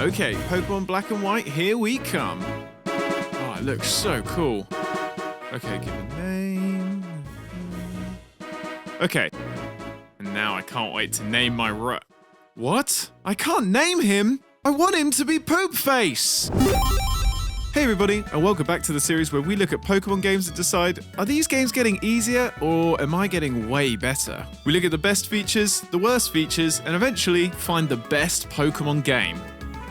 Okay, Pokemon Black and White, here we come. Oh, it looks so cool. Okay, give a name. Okay. And now I can't wait to name my What? I can't name him! I want him to be Poop Face! Hey everybody, and welcome back to the series where we look at Pokemon games and decide, are these games getting easier or am I getting way better? We look at the best features, the worst features, and eventually find the best Pokemon game.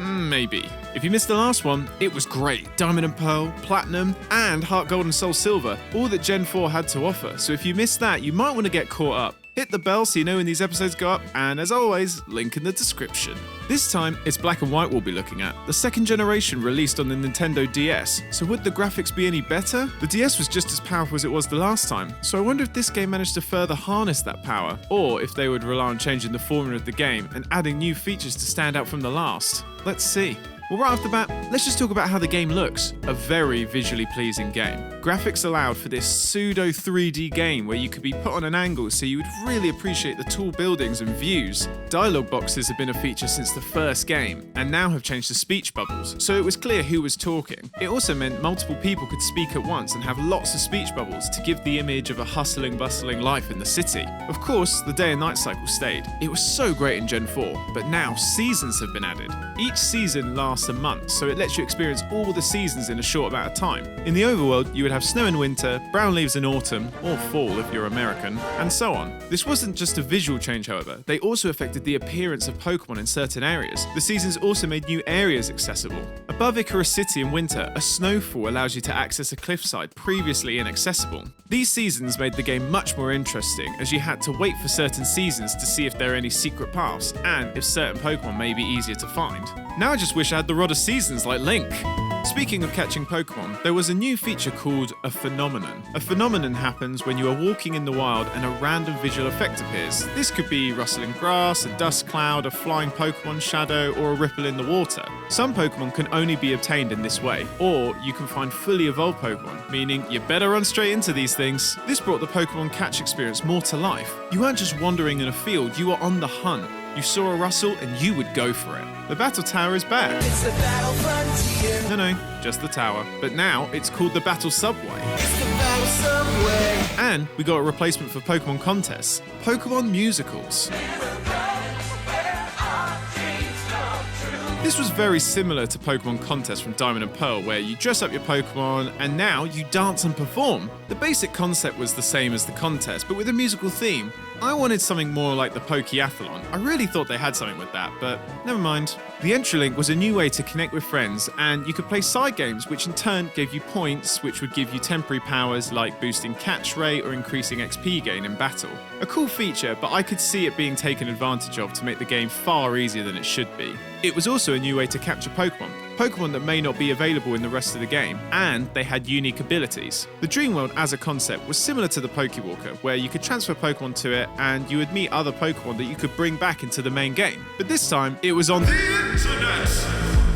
Maybe. If you missed the last one, it was great. Diamond and Pearl, Platinum, and Heart Gold and Soul Silver, all that Gen 4 had to offer, so if you missed that, you might want to get caught up. Hit the bell so you know when these episodes go up, and as always, link in the description. This time, it's Black and White we'll be looking at, the second generation released on the Nintendo DS. So would the graphics be any better? The DS was just as powerful as it was the last time, so I wonder if this game managed to further harness that power, or if they would rely on changing the formula of the game and adding new features to stand out from the last. Let's see. Well, right off the bat, let's just talk about how the game looks. A very visually pleasing game. Graphics allowed for this pseudo 3D game where you could be put on an angle so you would really appreciate the tall buildings and views. Dialogue boxes have been a feature since the first game, and now have changed to speech bubbles, so it was clear who was talking. It also meant multiple people could speak at once and have lots of speech bubbles to give the image of a hustling, bustling life in the city. Of course, the day and night cycle stayed. It was so great in Gen 4, but now seasons have been added. Each season lasts a month, so it lets you experience all the seasons in a short amount of time. In the overworld, you would have snow in winter, brown leaves in autumn, or fall if you're American, and so on. This wasn't just a visual change, however. They also affected the appearance of Pokemon in certain areas. The seasons also made new areas accessible. Above Icarus City in winter, a snowfall allows you to access a cliffside previously inaccessible. These seasons made the game much more interesting, as you had to wait for certain seasons to see if there are any secret paths, and if certain Pokemon may be easier to find. Now I just wish I had the Rod of Seasons like Link. Speaking of catching Pokemon, there was a new feature called a phenomenon. A phenomenon happens when you are walking in the wild and a random visual effect appears. This could be rustling grass, a dust cloud, a flying Pokemon shadow, or a ripple in the water. Some Pokemon can only be obtained in this way, or you can find fully evolved Pokemon, meaning you better run straight into these things. This brought the Pokemon catch experience more to life. You weren't just wandering in a field, you were on the hunt. You saw a rustle and you would go for it. The Battle Tower is back. It's the Battle Frontier. No, just the tower. But now it's called the Battle Subway. It's the Battle Subway. And we got a replacement for Pokemon contests, Pokemon musicals. This was very similar to Pokemon contests from Diamond and Pearl, where you dress up your Pokemon and now you dance and perform. The basic concept was the same as the contest, but with a musical theme. I wanted something more like the Pokeathlon. I really thought they had something with that, but never mind. The entry link was a new way to connect with friends, and you could play side games, which in turn gave you points, which would give you temporary powers like boosting catch rate or increasing XP gain in battle. A cool feature, but I could see it being taken advantage of to make the game far easier than it should be. It was also a new way to capture Pokemon that may not be available in the rest of the game, and they had unique abilities. The Dream World as a concept was similar to the Pokewalker, where you could transfer Pokemon to it and you would meet other Pokemon that you could bring back into the main game. But this time, it was on the internet!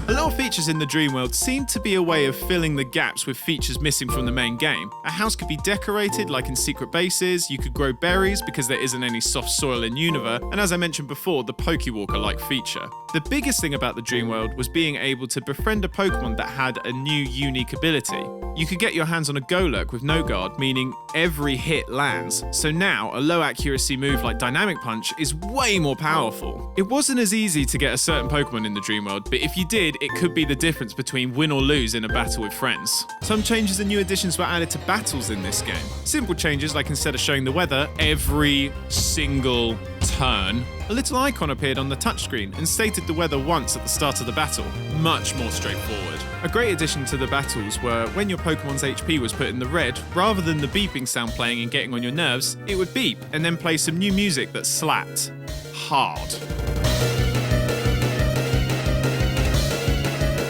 A lot of features in the Dream World seemed to be a way of filling the gaps with features missing from the main game. A house could be decorated like in secret bases, you could grow berries because there isn't any soft soil in Unova, and as I mentioned before, the Pokewalker-like feature. The biggest thing about the Dream World was being able to befriend a Pokemon that had a new unique ability. You could get your hands on a Golurk with no guard, meaning every hit lands. So now, a low accuracy move like Dynamic Punch is way more powerful. It wasn't as easy to get a certain Pokemon in the Dream World, but if you did, it could be the difference between win or lose in a battle with friends. Some changes and new additions were added to battles in this game. Simple changes like instead of showing the weather every single turn, a little icon appeared on the touchscreen and stated the weather once at the start of the battle. Much more straightforward. A great addition to the battles were when your Pokemon's HP was put in the red, rather than the beeping sound playing and getting on your nerves, it would beep and then play some new music that slapped hard.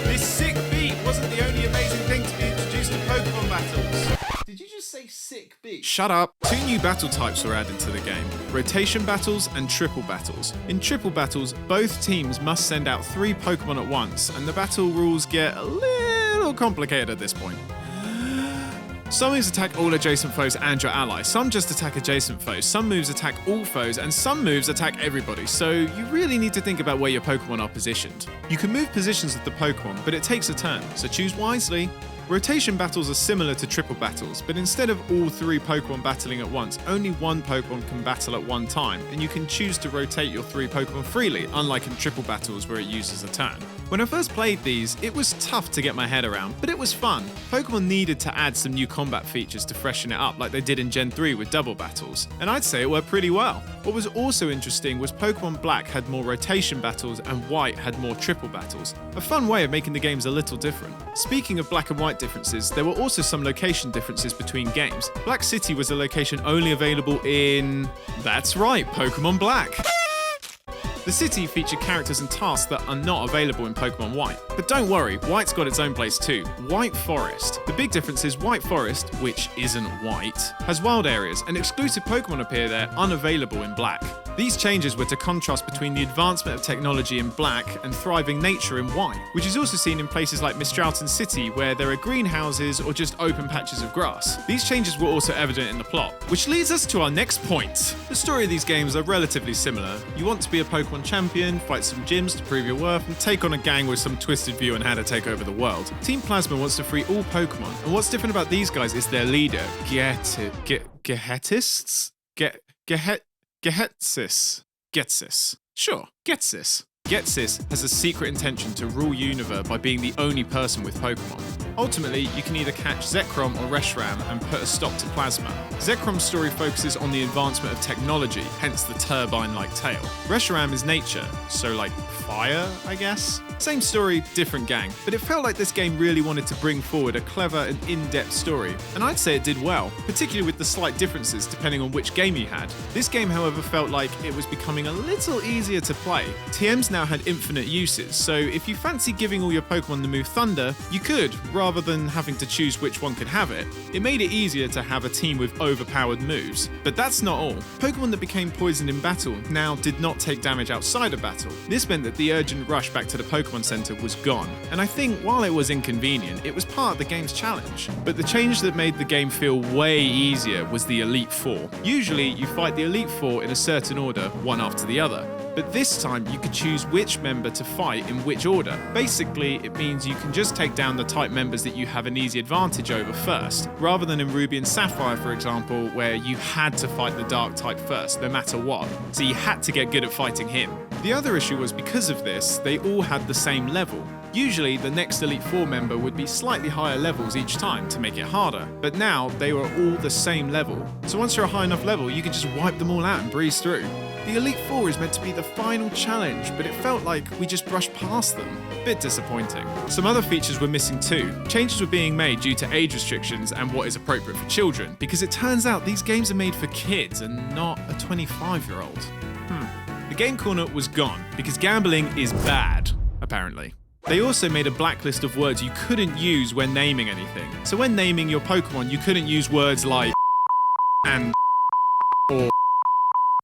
This sick beat wasn't the only amazing thing to be introduced to Pokemon battles. Did you just say sick beat? Shut up. 2 new battle types were added to the game. Rotation battles and triple battles. In triple battles, both teams must send out 3 Pokemon at once, and the battle rules get a little complicated at this point. Some moves attack all adjacent foes and your allies, some just attack adjacent foes, some moves attack all foes, and some moves attack everybody, so you really need to think about where your Pokemon are positioned. You can move positions of the Pokemon, but it takes a turn, so choose wisely. Rotation battles are similar to triple battles, but instead of all 3 Pokemon battling at once, only 1 Pokemon can battle at one time, and you can choose to rotate your 3 Pokemon freely, unlike in triple battles where it uses a turn. When I first played these, it was tough to get my head around, but it was fun. Pokemon needed to add some new combat features to freshen it up like they did in Gen 3 with double battles, and I'd say it worked pretty well. What was also interesting was Pokemon Black had more rotation battles and White had more triple battles. A fun way of making the games a little different. Speaking of Black and White differences, there were also some location differences between games. Black City was a location only available in... that's right, Pokemon Black. The city featured characters and tasks that are not available in Pokemon White. But don't worry, White's got its own place too, White Forest. The big difference is White Forest, which isn't white, has wild areas, and exclusive Pokemon appear there unavailable in Black. These changes were to contrast between the advancement of technology in Black and thriving nature in White, which is also seen in places like Mistralton City where there are greenhouses or just open patches of grass. These changes were also evident in the plot, which leads us to our next point. The story of these games are relatively similar. You want to be a Pokemon champion, fight some gyms to prove your worth, and take on a gang with some twisted view on how to take over the world. Team Plasma wants to free all Pokemon, and what's different about these guys is their leader, Gehetsis? Sure, Getsis. Getsis has a secret intention to rule Univers by being the only person with Pokemon. Ultimately, you can either catch Zekrom or Reshiram and put a stop to Plasma. Zekrom's story focuses on the advancement of technology, hence the turbine-like tail. Reshiram is nature, so like fire, I guess? Same story, different gang, but it felt like this game really wanted to bring forward a clever and in-depth story, and I'd say it did well, particularly with the slight differences depending on which game you had. This game, however, felt like it was becoming a little easier to play. TMs now had infinite uses, so if you fancy giving all your Pokemon the move Thunder, you could, rather than having to choose which one could have it. It made it easier to have a team with overpowered moves. But that's not all. Pokemon that became poisoned in battle now did not take damage outside of battle. This meant that the urgent rush back to the Pokemon Center was gone, and I think while it was inconvenient, it was part of the game's challenge. But the change that made the game feel way easier was the Elite Four. Usually, you fight the Elite Four in a certain order, one after the other. But this time you could choose which member to fight in which order. Basically, it means you can just take down the type members that you have an easy advantage over first, rather than in Ruby and Sapphire, for example, where you had to fight the Dark type first, no matter what. So you had to get good at fighting him. The other issue was because of this, they all had the same level. Usually, the next Elite Four member would be slightly higher levels each time to make it harder, but now they were all the same level. So once you're a high enough level, you can just wipe them all out and breeze through. The Elite Four is meant to be the final challenge, but it felt like we just brushed past them. Bit disappointing. Some other features were missing too. Changes were being made due to age restrictions and what is appropriate for children, because it turns out these games are made for kids and not a 25-year-old. The game corner was gone, because gambling is bad, apparently. They also made a blacklist of words you couldn't use when naming anything. So when naming your Pokemon, you couldn't use words like and or.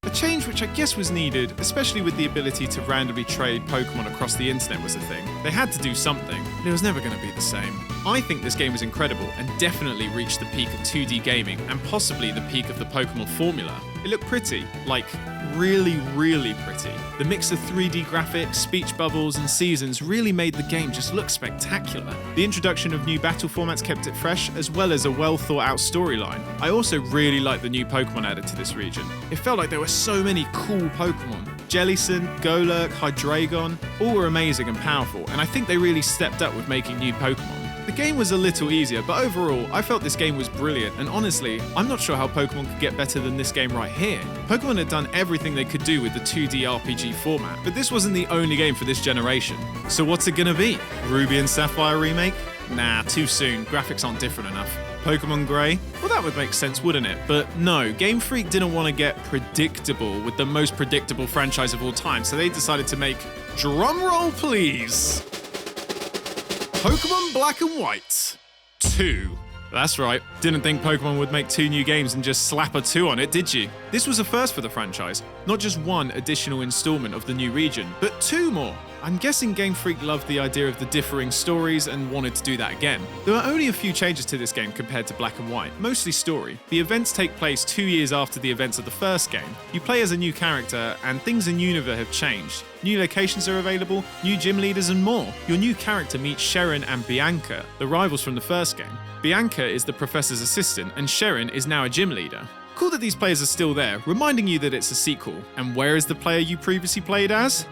A change which I guess was needed, especially with the ability to randomly trade Pokemon across the internet was a thing. They had to do something, but it was never going to be the same. I think this game was incredible and definitely reached the peak of 2D gaming and possibly the peak of the Pokemon formula. It looked pretty, like really, really pretty. The mix of 3D graphics, speech bubbles, and seasons really made the game just look spectacular. The introduction of new battle formats kept it fresh, as well as a well thought out storyline. I also really liked the new Pokemon added to this region. It felt like there were so many cool Pokemon. Jellicent, Golurk, Hydreigon, all were amazing and powerful, and I think they really stepped up with making new Pokemon. The game was a little easier, but overall, I felt this game was brilliant, and honestly, I'm not sure how Pokemon could get better than this game right here. Pokemon had done everything they could do with the 2D RPG format, but this wasn't the only game for this generation. So what's it gonna be? Ruby and Sapphire remake? Nah, too soon, graphics aren't different enough. Pokemon Grey? Well, that would make sense, wouldn't it? But no, Game Freak didn't want to get predictable with the most predictable franchise of all time, so they decided to make, drumroll please, Pokemon Black and White 2. That's right, didn't think Pokemon would make 2 new games and just slap a 2 on it, did you? This was a first for the franchise. Not just one additional installment of the new region, but 2 more. I'm guessing Game Freak loved the idea of the differing stories and wanted to do that again. There are only a few changes to this game compared to Black and White, mostly story. The events take place 2 years after the events of the first game. You play as a new character, and things in Unova have changed. New locations are available, new gym leaders and more. Your new character meets Sharon and Bianca, the rivals from the first game. Bianca is the professor's assistant, and Sharon is now a gym leader. Cool that these players are still there, reminding you that it's a sequel. And where is the player you previously played as?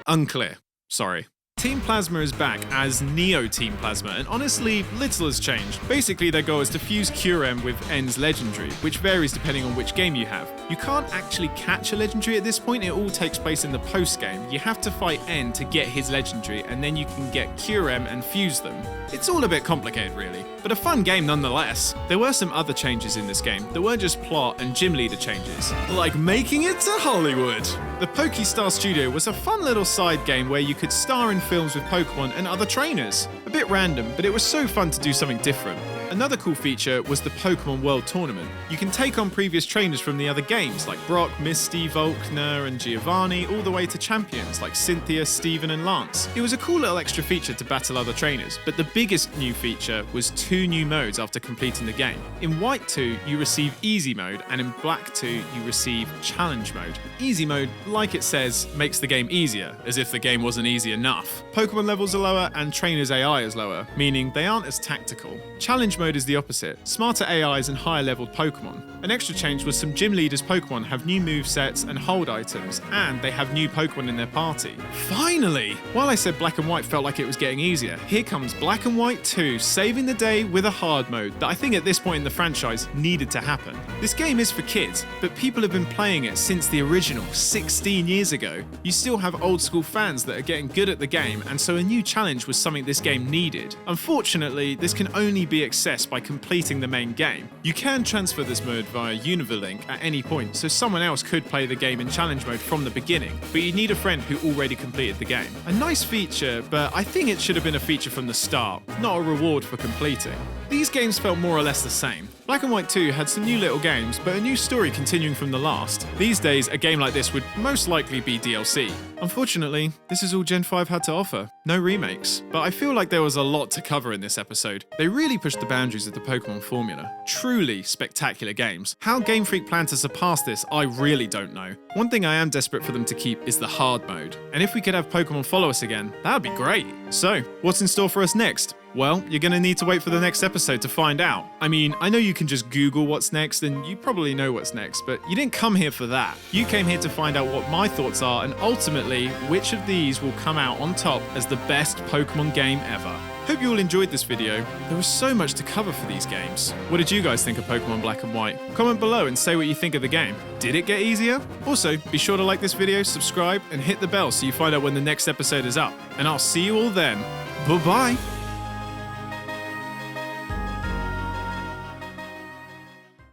Unclear. Sorry. Team Plasma is back as Neo Team Plasma, and honestly, little has changed. Basically, their goal is to fuse Curem with N's legendary, which varies depending on which game you have. You can't actually catch a legendary at this point, it all takes place in the post-game. You have to fight N to get his legendary, and then you can get Curem and fuse them. It's all a bit complicated, really, but a fun game nonetheless. There were some other changes in this game that weren't just plot and gym leader changes, like making it to Hollywood. The Pokestar Studio was a fun little side game where you could star in films with Pokemon and other trainers. A bit random, but it was so fun to do something different. Another cool feature was the Pokemon World Tournament. You can take on previous trainers from the other games like Brock, Misty, Volkner, and Giovanni, all the way to champions like Cynthia, Steven, and Lance. It was a cool little extra feature to battle other trainers, but the biggest new feature was 2 new modes after completing the game. In White 2, you receive Easy Mode, and in Black 2, you receive Challenge Mode. Easy Mode, like it says, makes the game easier, as if the game wasn't easy enough. Pokemon levels are lower, and trainers' AI is lower, meaning they aren't as tactical. Challenge Mode is the opposite, smarter AIs and higher leveled Pokemon. An extra change was some gym leaders' Pokemon have new movesets and hold items, and they have new Pokemon in their party. Finally! While I said Black and White felt like it was getting easier, here comes Black and White 2, saving the day with a hard mode that I think at this point in the franchise needed to happen. This game is for kids, but people have been playing it since the original 16 years ago. You still have old school fans that are getting good at the game, and so a new challenge was something this game needed. Unfortunately, this can only be accessed by completing the main game. You can transfer this mode via Unova Link at any point, so someone else could play the game in challenge mode from the beginning, but you need a friend who already completed the game. A nice feature, but I think it should have been a feature from the start, not a reward for completing. These games felt more or less the same. Black and White 2 had some new little games, but a new story continuing from the last. These days, a game like this would most likely be DLC. Unfortunately, this is all Gen 5 had to offer. No remakes. But I feel like there was a lot to cover in this episode. They really pushed the boundaries of the Pokemon formula. Truly spectacular games. How Game Freak plan to surpass this, I really don't know. One thing I am desperate for them to keep is the hard mode. And if we could have Pokemon follow us again, that would be great. So, what's in store for us next? Well, you're going to need to wait for the next episode to find out. I mean, I know you can just Google what's next, and you probably know what's next, but you didn't come here for that. You came here to find out what my thoughts are, and ultimately, which of these will come out on top as the best Pokemon game ever. Hope you all enjoyed this video. There was so much to cover for these games. What did you guys think of Pokemon Black and White? Comment below and say what you think of the game. Did it get easier? Also, be sure to like this video, subscribe, and hit the bell so you find out when the next episode is up. And I'll see you all then. Bye-bye.